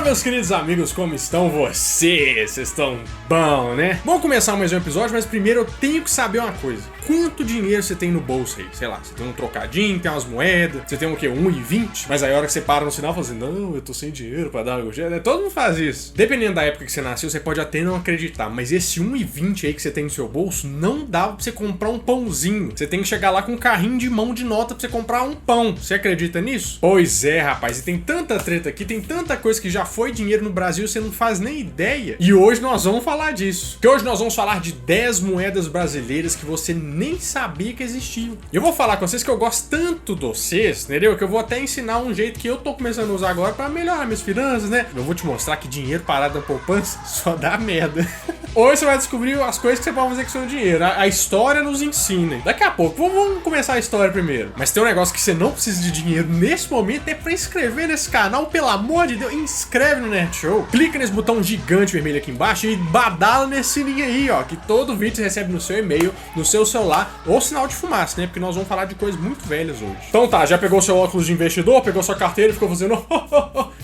meus queridos amigos, como estão vocês? Vocês estão bom, né? Vamos começar mais um episódio, mas primeiro eu tenho que saber uma coisa. Quanto dinheiro você tem no bolso aí? Sei lá, você tem um trocadinho, tem umas moedas, você tem o quê? 1,20? Mas aí a hora que você para no sinal, fala assim, não, eu tô sem dinheiro pra dar o jeito, né? Todo mundo faz isso. Dependendo da época que você nasceu, você pode até não acreditar, mas esse 1,20 aí que você tem no seu bolso, não dá pra você comprar um pãozinho. Você tem que chegar lá com um carrinho de mão de nota pra você comprar um pão. Você acredita nisso? Pois é, rapaz, e tem tanta treta aqui, tem tanta coisa que já foi dinheiro no Brasil, você não faz nem ideia. E hoje nós vamos falar disso. Porque hoje nós vamos falar de 10 moedas brasileiras que você nem sabia que existiam. E eu vou falar com vocês que eu gosto tanto de vocês, entendeu? Que eu vou até ensinar um jeito que eu tô começando a usar agora pra melhorar minhas finanças, né? Eu vou te mostrar que dinheiro parado na poupança só dá merda. Hoje você vai descobrir as coisas que você pode fazer com seu dinheiro. A história nos ensina. Daqui a pouco, vamos começar a história primeiro. Mas tem um negócio que você não precisa de dinheiro nesse momento, é pra inscrever nesse canal, pelo amor de Deus, inscreve no Nerd Show. Clica nesse botão gigante vermelho aqui embaixo e badala nesse sininho aí, ó, que todo vídeo você recebe no seu e-mail, no seu celular, ou sinal de fumaça, né? Porque nós vamos falar de coisas muito velhas hoje. Então tá, já pegou seu óculos de investidor, pegou sua carteira e ficou fazendo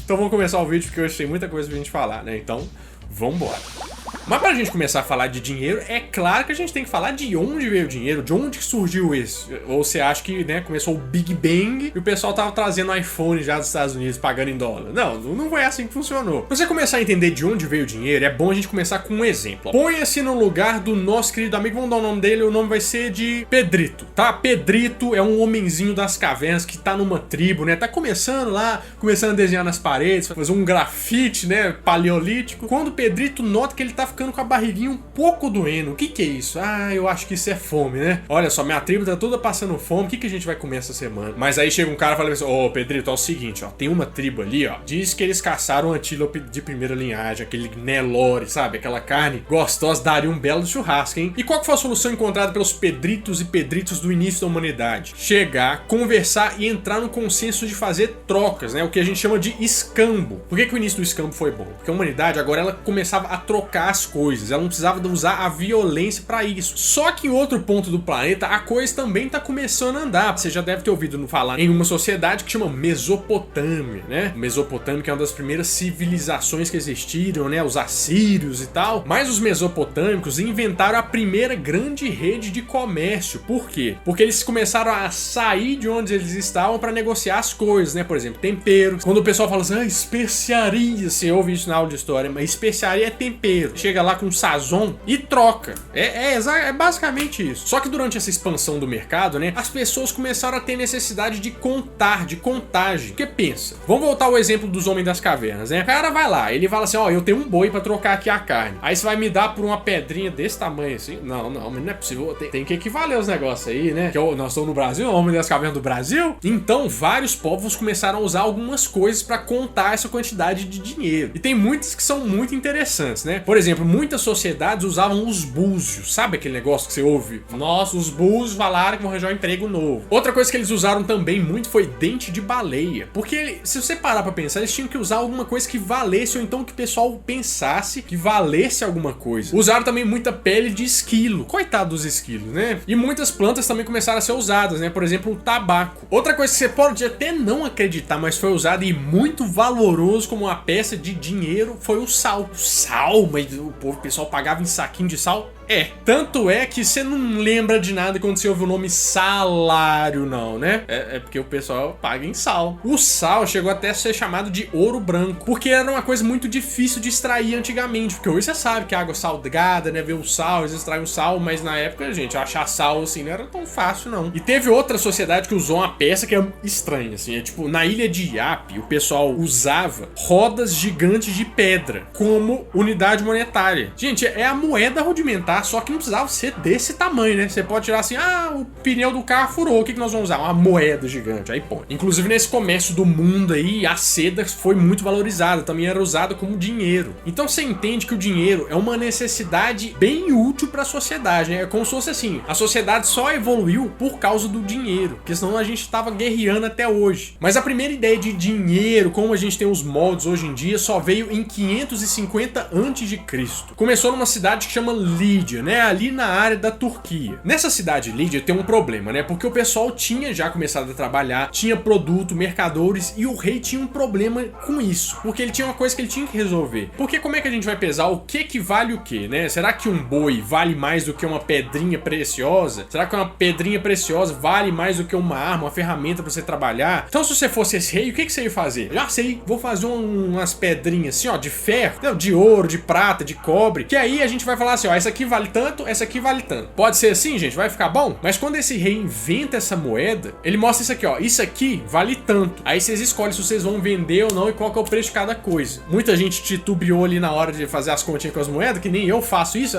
então vamos começar o vídeo, porque hoje tem muita coisa pra gente falar, né? Então, vambora. Mas pra gente começar a falar de dinheiro, é claro que a gente tem que falar de onde veio o dinheiro, de onde que surgiu isso. Ou você acha que, né, começou o Big Bang e o pessoal tava trazendo iPhone já dos Estados Unidos pagando em dólar. Não foi assim que funcionou. Pra você começar a entender de onde veio o dinheiro, é bom a gente começar com um exemplo. Ponha-se no lugar do nosso querido amigo, vamos dar o nome dele, o nome vai ser de Pedrito, tá? Pedrito é um homenzinho das cavernas que tá numa tribo, né? Tá começando lá, começando a desenhar nas paredes, fazer um grafite, né, paleolítico. Quando o Pedrito nota que ele tá ficando com a barriguinha um pouco doendo. O que é isso? Ah, eu acho que isso é fome, né? Olha só, minha tribo tá toda passando fome. O que a gente vai comer essa semana? Mas aí chega um cara e fala assim, ô Pedrito, é o seguinte, ó, tem uma tribo ali, ó, diz que eles caçaram um antílope de primeira linhagem, aquele Nelore, sabe? Aquela carne gostosa, daria um belo churrasco, hein? E qual que foi a solução encontrada pelos Pedritos e Pedritos do início da humanidade? Chegar, conversar e entrar no consenso de fazer trocas, né? O que a gente chama de escambo. Por que o início do escambo foi bom? Porque a humanidade agora ela começava a trocar as coisas, ela não precisava usar a violência pra isso. Só que em outro ponto do planeta, a coisa também tá começando a andar. Você já deve ter ouvido falar em uma sociedade que chama Mesopotâmia, né? Mesopotâmia que é uma das primeiras civilizações que existiram, né? Os assírios e tal. Mas os mesopotâmicos inventaram a primeira grande rede de comércio. Por quê? Porque eles começaram a sair de onde eles estavam pra negociar as coisas, né? Por exemplo, temperos. Quando o pessoal fala assim, especiaria, você ouve isso na aula de história, mas especiaria é tempero. Chega lá com sazon e troca. É basicamente isso. Só que durante essa expansão do mercado, né, as pessoas começaram a ter necessidade de contar, de contagem. Porque pensa, vamos voltar ao exemplo dos homens das cavernas, né? O cara vai lá, ele fala assim, ó, eu tenho um boi pra trocar aqui a carne. Aí você vai me dar por uma pedrinha desse tamanho assim? Não, mas não é possível. Tem que equivaler os negócios aí, né? Que nós estamos no Brasil, o homem das cavernas do Brasil. Então, vários povos começaram a usar algumas coisas pra contar essa quantidade de dinheiro. E tem muitas que são muito interessantes, né? Por exemplo, muitas sociedades usavam os búzios. Sabe aquele negócio que você ouve? Nossa, os búzios falaram que vão arranjar um emprego novo. Outra coisa que eles usaram também muito foi dente de baleia. Porque se você parar pra pensar, eles tinham que usar alguma coisa que valesse, ou então que o pessoal pensasse que valesse alguma coisa. Usaram também muita pele de esquilo. Coitado dos esquilos, né? E muitas plantas também começaram a ser usadas, né? Por exemplo, o tabaco. Outra coisa que você pode até não acreditar, mas foi usada e muito valoroso como uma peça de dinheiro, foi o sal. O sal, mas o pessoal pagava em saquinho de sal? Tanto é que você não lembra de nada quando você ouve o nome salário, não, né? É porque o pessoal paga em sal. O sal chegou até a ser chamado de ouro branco, porque era uma coisa muito difícil de extrair antigamente, porque hoje você sabe que a água salgada, né, vê o sal, eles extraem o sal, mas na época, gente, achar sal assim não era tão fácil, não. E teve outra sociedade que usou uma peça que é estranha, assim, tipo, na ilha de Iap, o pessoal usava rodas gigantes de pedra como unidade monetária. Gente, é a moeda rudimentar, só que não precisava ser desse tamanho, né? Você pode tirar assim, o pneu do carro furou, o que nós vamos usar? Uma moeda gigante, aí põe. Inclusive nesse comércio do mundo aí, a seda foi muito valorizada, também era usada como dinheiro. Então você entende que o dinheiro é uma necessidade bem útil para a sociedade, né? É como se fosse assim, a sociedade só evoluiu por causa do dinheiro, porque senão a gente tava guerreando até hoje. Mas a primeira ideia de dinheiro, como a gente tem os moldes hoje em dia, só veio em 550 a.C. Começou numa cidade que chama Lídia. Lídia, né, ali na área da Turquia. Nessa cidade Lídia tem um problema, né, porque o pessoal tinha já começado a trabalhar, tinha produto, mercadores, e o rei tinha um problema com isso, porque ele tinha uma coisa que ele tinha que resolver. Porque como é que a gente vai pesar o que vale o que, né? Será que um boi vale mais do que uma pedrinha preciosa? Será que uma pedrinha preciosa vale mais do que uma arma, uma ferramenta pra você trabalhar? Então se você fosse esse rei, o que você ia fazer? Já sei, vou fazer umas pedrinhas assim, ó, de ferro, de ouro, de prata, de cobre, que aí a gente vai falar assim, ó, essa aqui vale tanto, essa aqui vale tanto. Pode ser assim, gente? Vai ficar bom? Mas quando esse rei inventa essa moeda, ele mostra isso aqui, ó, isso aqui vale tanto. Aí vocês escolhem se vocês vão vender ou não e qual que é o preço de cada coisa. Muita gente titubeou ali na hora de fazer as continhas com as moedas, que nem eu faço isso,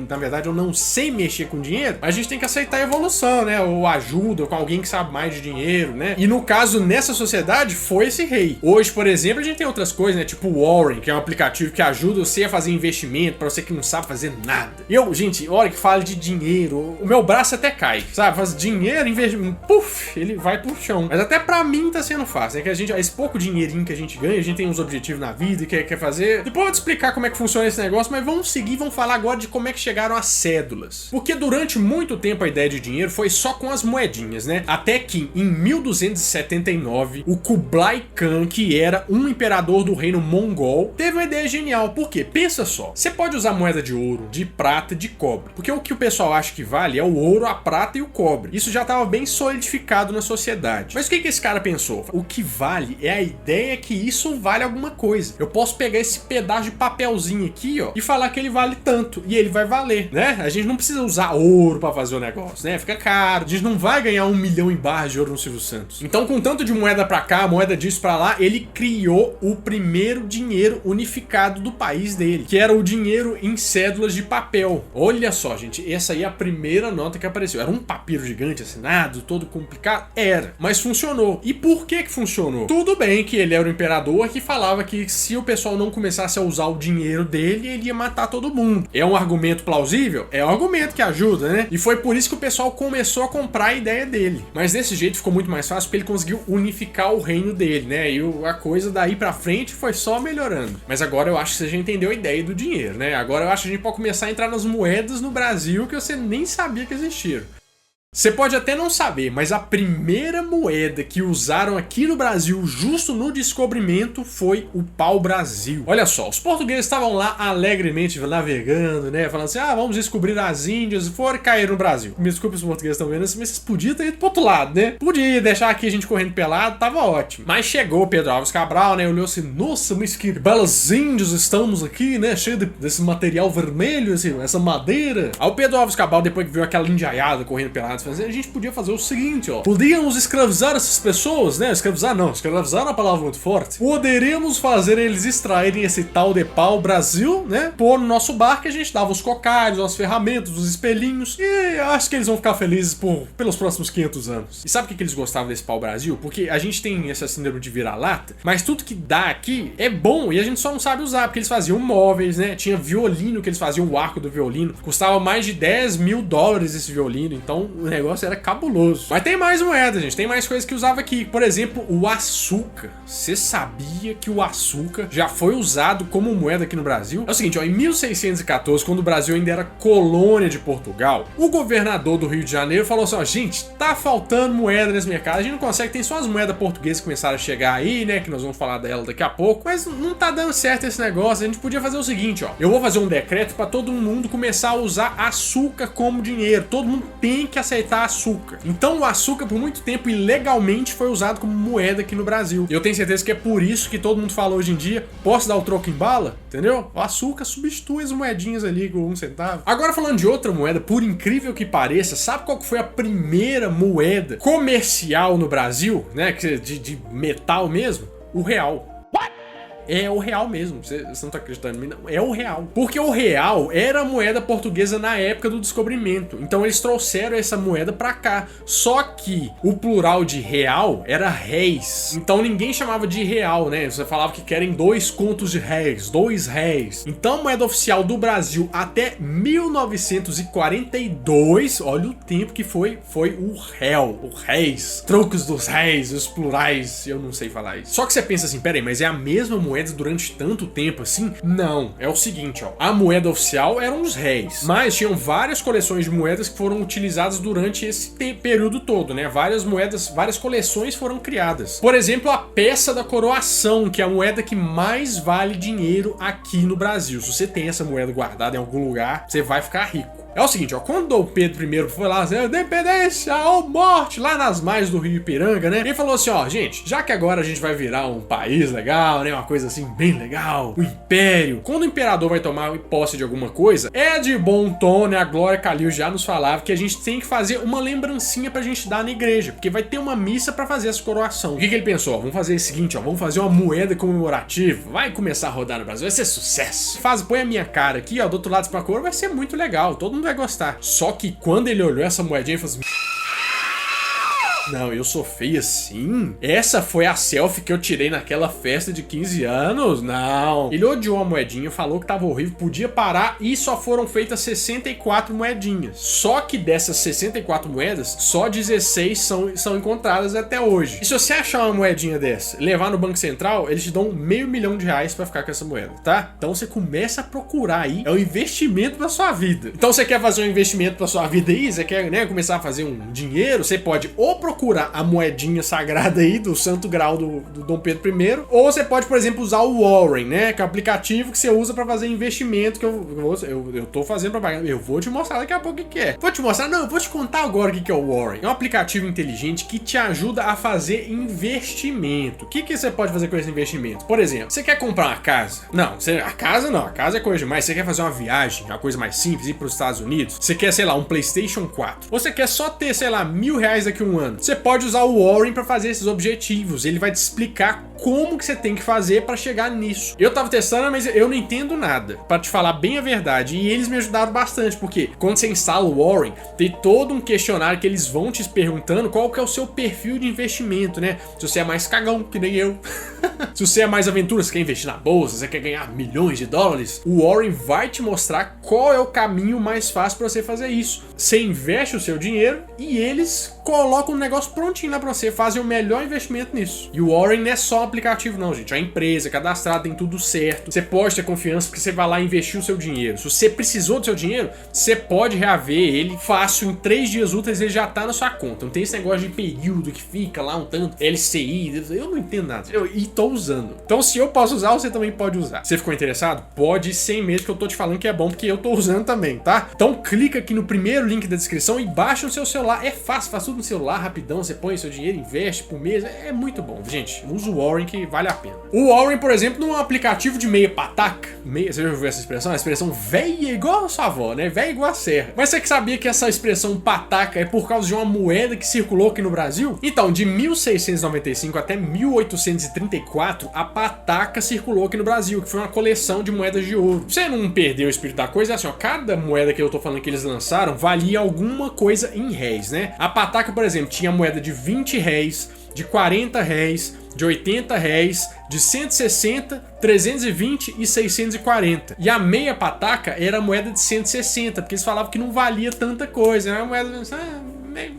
na verdade, eu não sei mexer com dinheiro, mas a gente tem que aceitar a evolução, né? Ou ajuda, ou com alguém que sabe mais de dinheiro, né? E no caso, nessa sociedade, foi esse rei. Hoje, por exemplo, a gente tem outras coisas, né? Tipo o Warren, que é um aplicativo que ajuda você a fazer investimento pra você que não sabe fazer nada. E eu, gente, hora que fala de dinheiro, o meu braço até cai, sabe? Faz dinheiro, investimento, puf, ele vai pro chão. Mas até pra mim tá sendo fácil, né? Que a gente, esse pouco dinheirinho que a gente ganha, a gente tem uns objetivos na vida e quer fazer. Depois eu vou te explicar como é que funciona esse negócio, mas vamos seguir, vamos falar agora de como é que chegaram as cédulas. Porque durante muito tempo a ideia de dinheiro foi só com as moedinhas, né? Até que em 1279, o Kublai Khan, que era um imperador do reino mongol, teve uma ideia genial. Por quê? Pensa só, você pode usar moeda de ouro, de prata, de cobre. Porque o que o pessoal acha que vale é o ouro, a prata e o cobre. Isso já estava bem solidificado na sociedade. Mas o que esse cara pensou? O que vale é a ideia que isso vale alguma coisa. Eu posso pegar esse pedaço de papelzinho aqui, ó, e falar que ele vale tanto. E ele vai valer, né? A gente não precisa usar ouro pra fazer o negócio, né? Fica caro. A gente não vai ganhar 1 milhão em barras de ouro no Silvio Santos. Então, com tanto de moeda pra cá, moeda disso pra lá, ele criou o primeiro dinheiro unificado do país dele, que era o dinheiro em cédulas de papel. Olha só, gente, essa aí é a primeira nota que apareceu. Era um papiro gigante assinado, todo complicado? Era, mas funcionou. E por que funcionou? Tudo bem que ele era o imperador que falava que se o pessoal não começasse a usar o dinheiro dele, ele ia matar todo mundo. É um argumento plausível? É um argumento que ajuda, né? E foi por isso que o pessoal começou a comprar a ideia dele. Mas desse jeito ficou muito mais fácil, porque ele conseguiu unificar o reino dele, né? E a coisa daí pra frente foi só melhorando. Mas agora eu acho que você já entendeu a ideia do dinheiro, né? Agora eu acho que a gente pode começar a entrar nas moedas no Brasil que você nem sabia que existiram. Você pode até não saber, mas a primeira moeda que usaram aqui no Brasil, justo no descobrimento, foi o pau-brasil. Olha só, os portugueses estavam lá alegremente navegando, né? Falando assim, vamos descobrir as Índias, foram cair no Brasil. Me desculpe, os portugueses estão vendo assim, mas vocês podiam ter ido pro outro lado, né? Podia deixar aqui a gente correndo pelado, tava ótimo. Mas chegou Pedro Álvares Cabral, né? Olhou assim, nossa, mas que belas Índias estamos aqui, né? Cheio desse material vermelho, essa madeira. Aí o Pedro Álvares Cabral, depois que viu aquela indiaiada correndo pelado, a gente podia fazer o seguinte, ó. Podíamos escravizar essas pessoas, né? Escravizar não, escravizar é uma palavra muito forte. Poderíamos fazer eles extraírem esse tal de pau-brasil, né? Pôr no nosso barco e a gente dava os cocalhos, as ferramentas, os espelhinhos. E acho que eles vão ficar felizes pelos próximos 500 anos. E sabe por que eles gostavam desse pau-brasil? Porque a gente tem essa síndrome de vira-lata, mas tudo que dá aqui é bom e a gente só não sabe usar, porque eles faziam móveis, né? Tinha violino que eles faziam, o arco do violino. Custava mais de $10 mil esse violino, então o negócio era cabuloso. Mas tem mais moeda, gente. Tem mais coisas que usava aqui. Por exemplo, o açúcar. Você sabia que o açúcar já foi usado como moeda aqui no Brasil? É o seguinte, ó, em 1614, quando o Brasil ainda era colônia de Portugal, o governador do Rio de Janeiro falou assim, ó, gente, tá faltando moeda nesse mercado, a gente não consegue, tem só as moedas portuguesas que começaram a chegar aí, né, que nós vamos falar dela daqui a pouco, mas não tá dando certo esse negócio, a gente podia fazer o seguinte, ó, eu vou fazer um decreto pra todo mundo começar a usar açúcar como dinheiro, todo mundo tem que aceitar açúcar. Então o açúcar por muito tempo ilegalmente foi usado como moeda aqui no Brasil. E eu tenho certeza que é por isso que todo mundo fala hoje em dia, posso dar o troco em bala? Entendeu? O açúcar substitui as moedinhas ali com 1 centavo. Agora falando de outra moeda, por incrível que pareça, sabe qual que foi a primeira moeda comercial no Brasil, né, de metal mesmo? O real. É o real mesmo, você não tá acreditando em mim, não. É o real. Porque o real era a moeda portuguesa na época do descobrimento. Então eles trouxeram essa moeda pra cá. Só que o plural de real era réis. Então ninguém chamava de real, né? Você falava que querem 2 contos de réis, 2 réis. Então a moeda oficial do Brasil até 1942, olha o tempo que foi o réu, o réis. Trocos dos réis, os plurais, eu não sei falar isso. Só que você pensa assim, peraí, mas é a mesma moeda moedas durante tanto tempo assim? Não. É o seguinte, ó. A moeda oficial eram os réis, mas tinham várias coleções de moedas que foram utilizadas durante esse período todo, né? Várias moedas, várias coleções foram criadas. Por exemplo, a peça da coroação, que é a moeda que mais vale dinheiro aqui no Brasil. Se você tem essa moeda guardada em algum lugar, você vai ficar rico. É o seguinte, ó, quando Dom Pedro I foi lá, independência ou morte, lá nas margens do Rio Ipiranga, né? Ele falou assim, ó, gente, já que agora a gente vai virar um país legal, né? Uma coisa assim, bem legal, o império. Quando o imperador vai tomar posse de alguma coisa, é de bom tom, né? A Glória Calil já nos falava que a gente tem que fazer uma lembrancinha pra gente dar na igreja, porque vai ter uma missa pra fazer essa coroação. O que ele pensou? Ó, vamos fazer o seguinte, ó, vamos fazer uma moeda comemorativa, vai começar a rodar no Brasil, vai ser sucesso. Põe a minha cara aqui, ó, do outro lado da cor, vai ser muito legal, todo mundo vai gostar. Só que quando ele olhou essa moedinha, ele falou assim: não, eu sou feio assim? Essa foi a selfie que eu tirei naquela festa de 15 anos? Não. Ele odiou a moedinha, falou que tava horrível, podia parar e só foram feitas 64 moedinhas. Só que dessas 64 moedas, só 16 são encontradas até hoje. E se você achar uma moedinha dessa, levar no Banco Central, eles te dão R$500 mil pra ficar com essa moeda, tá? Então você começa a procurar aí, é um investimento pra sua vida. Então você quer fazer um investimento pra sua vida aí, você quer, né, começar a fazer um dinheiro, você pode ou procurar a moedinha sagrada aí do Santo Grau do Dom Pedro I, ou você pode, por exemplo, usar o Warren, né, que é o aplicativo que você usa pra fazer investimento, que eu tô fazendo propaganda. Eu vou te mostrar daqui a pouco o que é. Vou te mostrar, não, eu vou te contar agora o que é o Warren. É um aplicativo inteligente que te ajuda a fazer investimento. O que você pode fazer com esse investimento? Por exemplo, você quer comprar uma casa? Não, a casa é coisa demais. Você quer fazer uma viagem, uma coisa mais simples, ir para os Estados Unidos? Você quer, sei lá, um PlayStation 4? Ou você quer só ter, sei lá, R$1.000 daqui a um ano? Você pode usar o Warren para fazer esses objetivos. Ele vai te explicar como que você tem que fazer para chegar nisso. Eu tava testando, mas eu não entendo nada, para te falar bem a verdade. E eles me ajudaram bastante, porque quando você instala o Warren, tem todo um questionário que eles vão te perguntando qual que é o seu perfil de investimento, né? Se você é mais cagão, que nem eu. Se você é mais aventura, você quer investir na bolsa, você quer ganhar milhões de dólares, o Warren vai te mostrar qual é o caminho mais fácil para você fazer isso. Você investe o seu dinheiro e eles colocam um negócio prontinho lá pra você, fazem o melhor investimento nisso. E o Warren não é só um aplicativo não, gente. A empresa, cadastrada, tem tudo certo. Você pode ter confiança porque você vai lá investir o seu dinheiro. Se você precisou do seu dinheiro, você pode reaver ele fácil. Em 3 dias úteis ele já tá na sua conta. Não tem esse negócio de período que fica lá um tanto, LCI, eu não entendo nada. E tô usando. Então se eu posso usar, você também pode usar. Você ficou interessado? Pode ir sem medo, que eu tô te falando que é bom, porque eu tô usando também, tá? Então clica aqui no primeiro link da descrição e baixa no seu celular. É fácil, faz tudo no celular, rapidão. Você põe o seu dinheiro, investe por mês. É muito bom, gente. Usa o Warren que vale a pena. O Warren, por exemplo, não é um aplicativo de meia pataca. Você já ouviu essa expressão? A expressão velha igual a sua avó, né? Velha igual a serra. Mas você que sabia que essa expressão pataca é por causa de uma moeda que circulou aqui no Brasil? Então, de 1695 até 1834, a pataca circulou aqui no Brasil, que foi uma coleção de moedas de ouro. Pra você não perder o espírito da coisa, é assim, ó, cada moeda que eu tô falando que eles lançaram valia alguma coisa em réis, né? A pataca, por exemplo, tinha moeda de 20 réis, de 40 réis, de 80 réis, de 160, 320 e 640. E a meia pataca era a moeda de 160, porque eles falavam que não valia tanta coisa, era uma moeda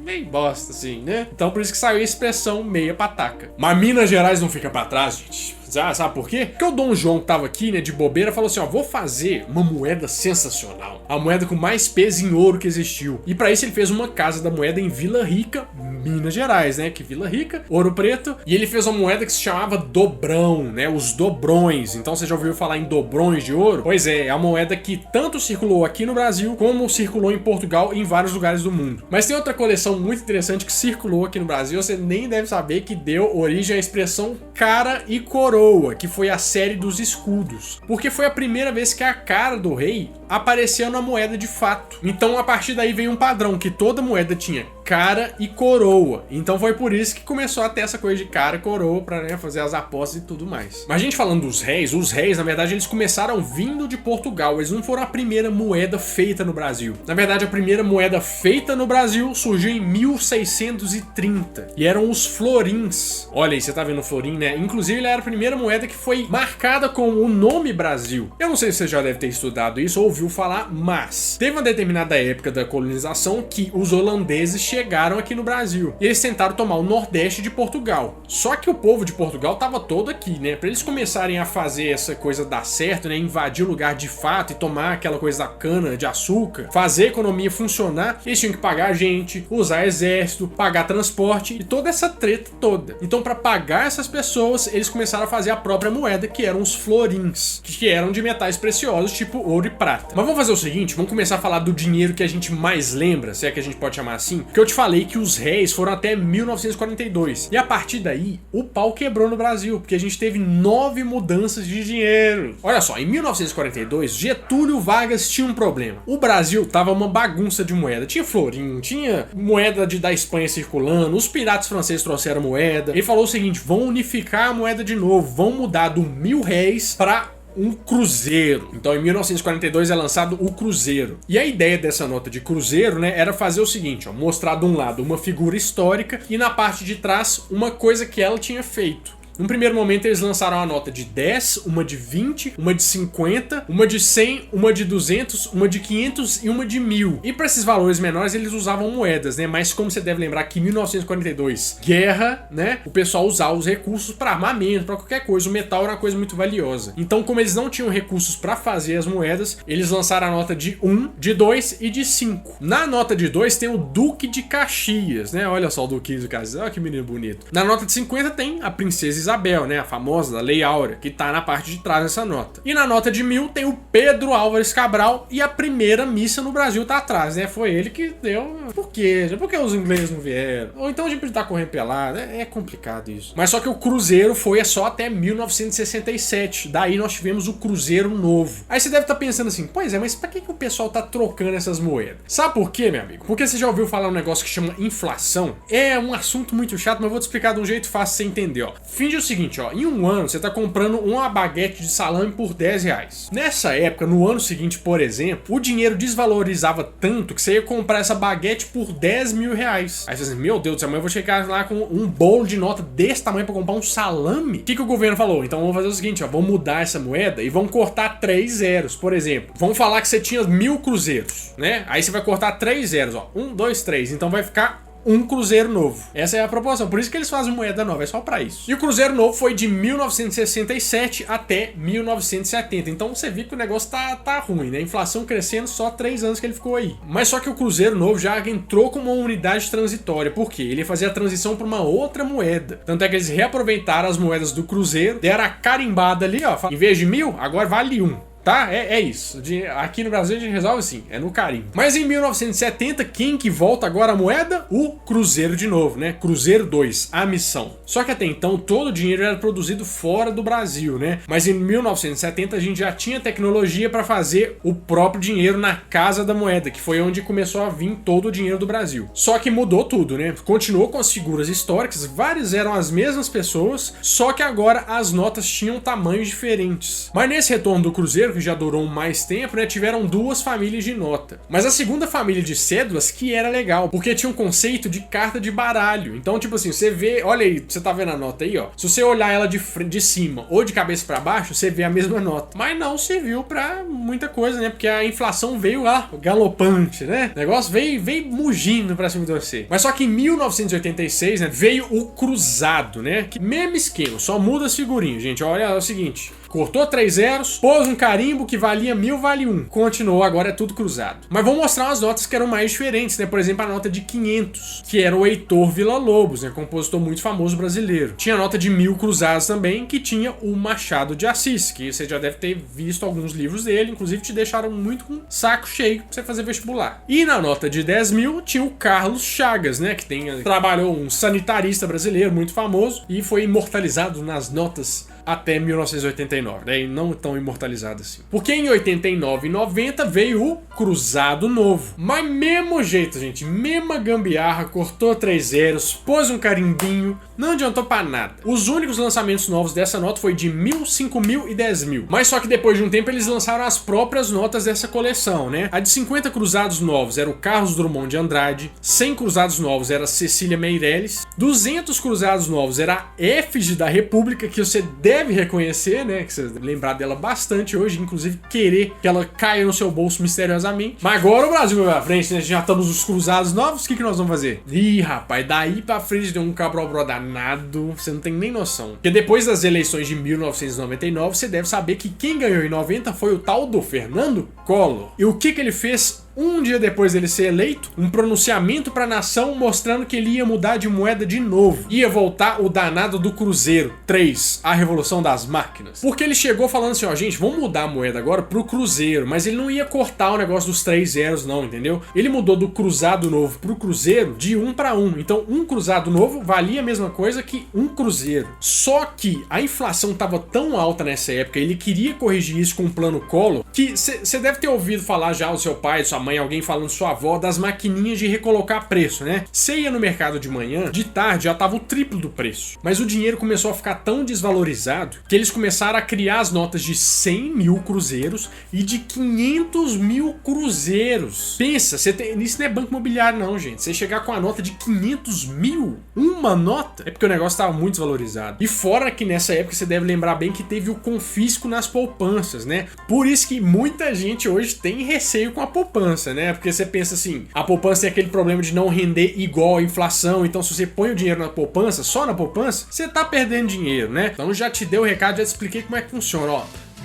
meio bosta, assim, né? Então por isso que saiu a expressão meia pataca. Mas Minas Gerais não fica pra trás, gente. Sabe por quê? Porque o Dom João que tava aqui, né, de bobeira, falou assim, ó, vou fazer uma moeda sensacional. A moeda com mais peso em ouro que existiu. E pra isso ele fez uma casa da moeda em Vila Rica, Minas Gerais, né? Que Vila Rica, Ouro Preto. E ele fez uma moeda que se chamava dobrão, né? Os dobrões. Então você já ouviu falar em dobrões de ouro? Pois é a moeda que tanto circulou aqui no Brasil, como circulou em Portugal e em vários lugares do mundo. Mas tem outra coleção muito interessante que circulou aqui no Brasil, você nem deve saber, que deu origem à expressão cara e coroa, que foi a série dos escudos, porque foi a primeira vez que a cara do rei apareceu na moeda de fato. Então a partir daí veio um padrão, que toda moeda tinha cara e coroa. Então foi por isso que começou a ter essa coisa de cara e coroa pra, né, fazer as apostas e tudo mais. Mas a gente falando dos reis, os reis, na verdade, eles começaram vindo de Portugal. Eles não foram a primeira moeda feita no Brasil. Na verdade, a primeira moeda feita no Brasil surgiu em 1630. E eram os florins. Olha aí, você tá vendo o florim, né? Inclusive, ele era a primeira primeira moeda que foi marcada com o nome Brasil. Eu não sei se você já deve ter estudado isso ou ouviu falar, mas teve uma determinada época da colonização que os holandeses chegaram aqui no Brasil. E eles tentaram tomar o Nordeste de Portugal. Só que o povo de Portugal tava todo aqui, né? Pra eles começarem a fazer essa coisa dar certo, né? Invadir o lugar de fato e tomar aquela coisa da cana de açúcar, fazer a economia funcionar, eles tinham que pagar gente, usar exército, pagar transporte e toda essa treta toda. Então, pra pagar essas pessoas, eles começaram a fazer a própria moeda, que eram os florins, que eram de metais preciosos, tipo ouro e prata. Mas vamos fazer o seguinte, vamos começar a falar do dinheiro que a gente mais lembra, se é que a gente pode chamar assim, porque eu te falei que os réis foram até 1942. E a partir daí, o pau quebrou no Brasil, porque a gente teve 9 mudanças de dinheiro. Olha só, em 1942, Getúlio Vargas tinha um problema. O Brasil tava uma bagunça de moeda. Tinha florim, tinha moeda da Espanha circulando, os piratas franceses trouxeram moeda. Ele falou o seguinte, vão unificar a moeda de novo, vão mudar do 1000 réis para um cruzeiro. Então em 1942 é lançado o cruzeiro. E a ideia dessa nota de cruzeiro, né, era fazer o seguinte, ó, mostrar de um lado uma figura histórica e na parte de trás uma coisa que ela tinha feito. Num primeiro momento eles lançaram a nota de 10, uma de 20, uma de 50, uma de 100, uma de 200, uma de 500 e uma de 1000. E para esses valores menores eles usavam moedas, né? Mas como você deve lembrar que em 1942, guerra, né? O pessoal usava os recursos para armamento, para qualquer coisa. O metal era uma coisa muito valiosa. Então, como eles não tinham recursos para fazer as moedas, eles lançaram a nota de 1, de 2 e de 5. Na nota de 2 tem o Duque de Caxias, né? Olha só o Duque de Caxias, olha que menino bonito. Na nota de 50 tem a Princesa Isabel, né, a famosa da Lei Áurea, que tá na parte de trás dessa nota. E na nota de 1000 tem o Pedro Álvares Cabral e a primeira missa no Brasil tá atrás, né? Foi ele que deu. Por quê? Por que os ingleses não vieram? Ou então a gente tá correndo pelado. É complicado isso. Mas só que o cruzeiro foi só até 1967. Daí nós tivemos o cruzeiro novo. Aí você deve estar pensando assim, pois é, mas pra que o pessoal tá trocando essas moedas? Sabe por quê, meu amigo? Porque você já ouviu falar um negócio que chama inflação? É um assunto muito chato, mas eu vou te explicar de um jeito fácil pra você entender, ó. Finge o seguinte, ó, em um ano você tá comprando uma baguete de salame por 10 reais. Nessa época, no ano seguinte, por exemplo, o dinheiro desvalorizava tanto que você ia comprar essa baguete por 10 mil reais. Aí você diz, meu Deus do céu, mas eu vou chegar lá com um bolo de nota desse tamanho pra comprar um salame? O que o governo falou? Então vamos fazer o seguinte, ó, vamos mudar essa moeda e vamos cortar 3 zeros, por exemplo. Vamos falar que você tinha 1000 cruzeiros, né? Aí você vai cortar 3 zeros, ó, 1, 2, 3, então vai ficar um cruzeiro novo. Essa é a proporção, por isso que eles fazem moeda nova, é só pra isso. E o cruzeiro novo foi de 1967 até 1970, então você vê que o negócio tá ruim, né? A inflação crescendo, só 3 anos que ele ficou aí. Mas só que o cruzeiro novo já entrou com uma unidade transitória, por quê? Ele fazia a transição pra uma outra moeda. Tanto é que eles reaproveitaram as moedas do cruzeiro, deram a carimbada ali, ó, em vez de 1000, agora vale 1. Tá? É isso. Aqui no Brasil a gente resolve assim, é no carimbo. Mas em 1970, quem que volta agora a moeda? O Cruzeiro de novo, né? Cruzeiro 2, a missão. Só que até então todo o dinheiro era produzido fora do Brasil, né? Mas em 1970 a gente já tinha tecnologia para fazer o próprio dinheiro na Casa da Moeda, que foi onde começou a vir todo o dinheiro do Brasil. Só que mudou tudo, né? Continuou com as figuras históricas, várias eram as mesmas pessoas, só que agora as notas tinham tamanhos diferentes. Mas nesse retorno do Cruzeiro, que já durou mais tempo, né, tiveram 2 famílias de nota. Mas a segunda família de cédulas que era legal, porque tinha um conceito de carta de baralho. Então, tipo assim, você vê, olha aí, você tá vendo a nota aí, ó. Se você olhar ela de cima ou de cabeça pra baixo, você vê a mesma nota. Mas não serviu pra muita coisa, né, porque a inflação veio lá, galopante, né? O negócio veio mugindo pra cima de você. Mas só que em 1986, né, veio o cruzado, né? Que mesmo esquema, só muda as figurinhas, gente. Olha, é o seguinte. Cortou 3 zeros, pôs um carimbo que valia 1000, vale 1. Continuou, agora é tudo cruzado. Mas vou mostrar umas notas que eram mais diferentes, né? Por exemplo, a nota de 500, que era o Heitor Villa-Lobos, né? Compositor muito famoso brasileiro. Tinha a nota de 1000 cruzados também, que tinha o Machado de Assis, que você já deve ter visto alguns livros dele, inclusive te deixaram muito com saco cheio pra você fazer vestibular. E na nota de 10 mil tinha o Carlos Chagas, né? Que trabalhou um sanitarista brasileiro muito famoso e foi imortalizado nas notas até 1989, né? E não tão imortalizado assim. Porque em 89 e 90 veio o Cruzado Novo. Mas mesmo jeito, gente, mesma gambiarra, cortou 3 zeros, pôs um carimbinho, não adiantou pra nada. Os únicos lançamentos novos dessa nota foi de 1000, 5000 e 10 mil. Mas só que depois de um tempo eles lançaram as próprias notas dessa coleção, né? A de 50 cruzados novos era o Carlos Drummond de Andrade, 100 cruzados novos era Cecília Meirelles, 200 cruzados novos era a Efígie da República, que você deve deve reconhecer, né? Que você lembrar dela bastante hoje, inclusive querer que ela caia no seu bolso misteriosamente. Mas agora o Brasil vai pra frente, né? Já estamos nos cruzados novos, o que nós vamos fazer? Ih, rapaz, daí pra frente deu um cabrobró danado, você não tem nem noção. Porque depois das eleições de 1999, você deve saber que quem ganhou em 90 foi o tal do Fernando Collor. E o que ele fez? Um dia depois dele ser eleito, um pronunciamento para a nação mostrando que ele ia mudar de moeda de novo. Ia voltar o danado do Cruzeiro 3, a revolução das máquinas. Porque ele chegou falando assim, ó, gente, vamos mudar a moeda agora pro Cruzeiro. Mas ele não ia cortar o negócio dos 3 zeros não, entendeu? Ele mudou do cruzado novo pro Cruzeiro de 1 para 1. Então um cruzado novo valia a mesma coisa que um Cruzeiro. Só que a inflação tava tão alta nessa época, ele queria corrigir isso com um plano Collor, que você deve ter ouvido falar já o seu pai, sua mãe, alguém falando sua avó das maquininhas de recolocar preço, né? Você ia no mercado de manhã, de tarde já tava o triplo do preço. Mas o dinheiro começou a ficar tão desvalorizado que eles começaram a criar as notas de 100 mil cruzeiros e de 500 mil cruzeiros. Pensa, isso não é banco imobiliário não, gente. Você chegar com a nota de 500 mil, uma nota, é porque o negócio tava muito desvalorizado. E fora que nessa época você deve lembrar bem que teve o confisco nas poupanças, né? Por isso que muita gente hoje tem receio com a poupança, né? Porque você pensa assim, a poupança tem aquele problema de não render igual a inflação, então se você põe o dinheiro na poupança, só na poupança, você tá perdendo dinheiro, né? Então já te dei o recado, já te expliquei como é que funciona, ó.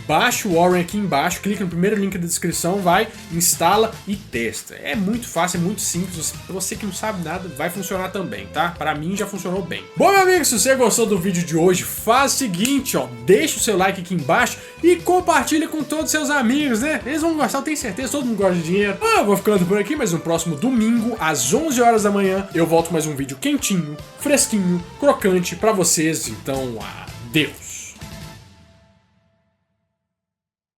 Baixa o Warren aqui embaixo, clica no primeiro link da descrição, vai, instala e testa. É muito fácil, é muito simples. Pra você que não sabe nada, vai funcionar também, tá? Pra mim já funcionou bem. Bom, meu amigo, se você gostou do vídeo de hoje, faz o seguinte, ó, deixa o seu like aqui embaixo e compartilha com todos os seus amigos, né? Eles vão gostar, eu tenho certeza, todo mundo gosta de dinheiro. Eu vou ficando por aqui, mas no próximo domingo, às 11 horas da manhã, eu volto com mais um vídeo quentinho, fresquinho, crocante pra vocês. Então, adeus.